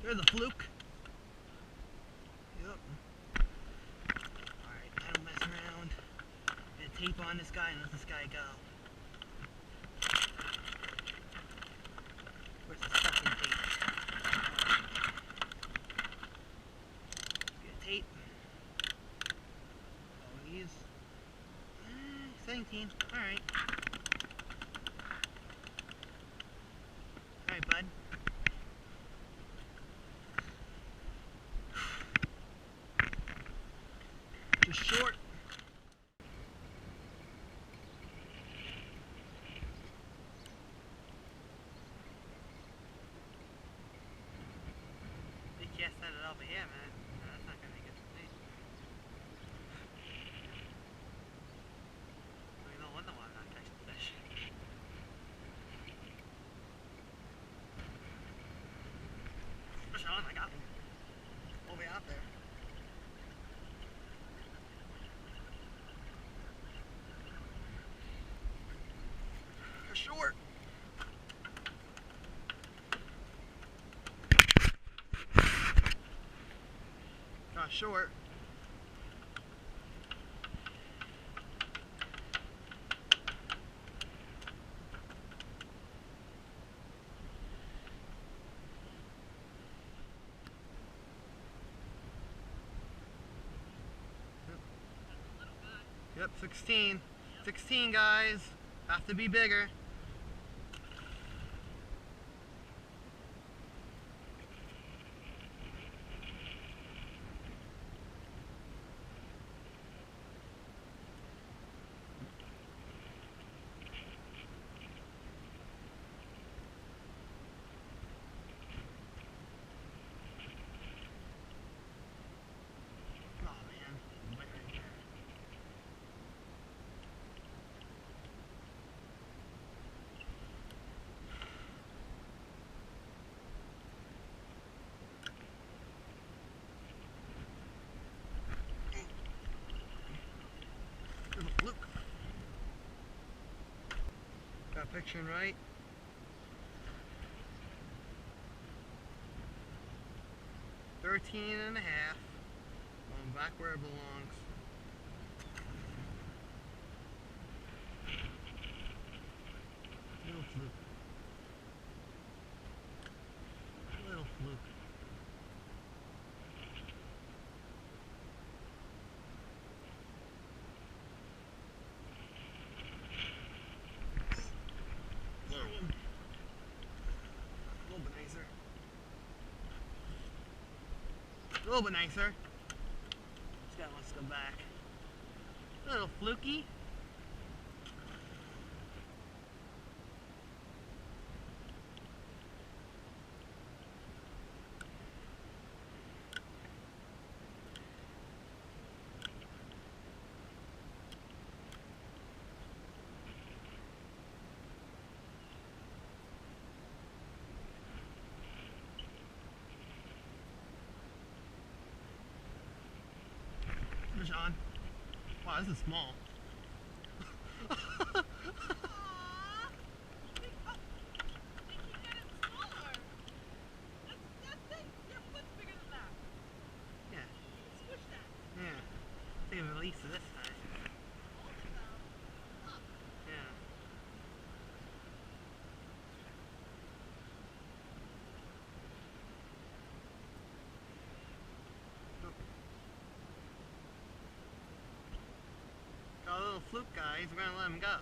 There's a fluke. Yep. Alright, I don't mess around. Get tape on this guy and let this guy go. Where's the fucking tape? Get tape. Oh, he's 17. Alright. Alright, bud. Just short. You can't set it over here, man. No, that's not gonna get complete. I mean, no wonder why I'm not catching fish. Push on, I got him. Over out there. Short. Not short. Yep, 16. 16 guys. Have to be bigger. Look. Got picturing right. $13.5. Going back where it belongs. Little fluke. Little fluke. A little bit nicer. This guy wants to go back. A little fluky. John. Wow, this is small. Yeah. Yeah. Take a release of this time. Yeah. Got a little fluke, guys. We're gonna let him go.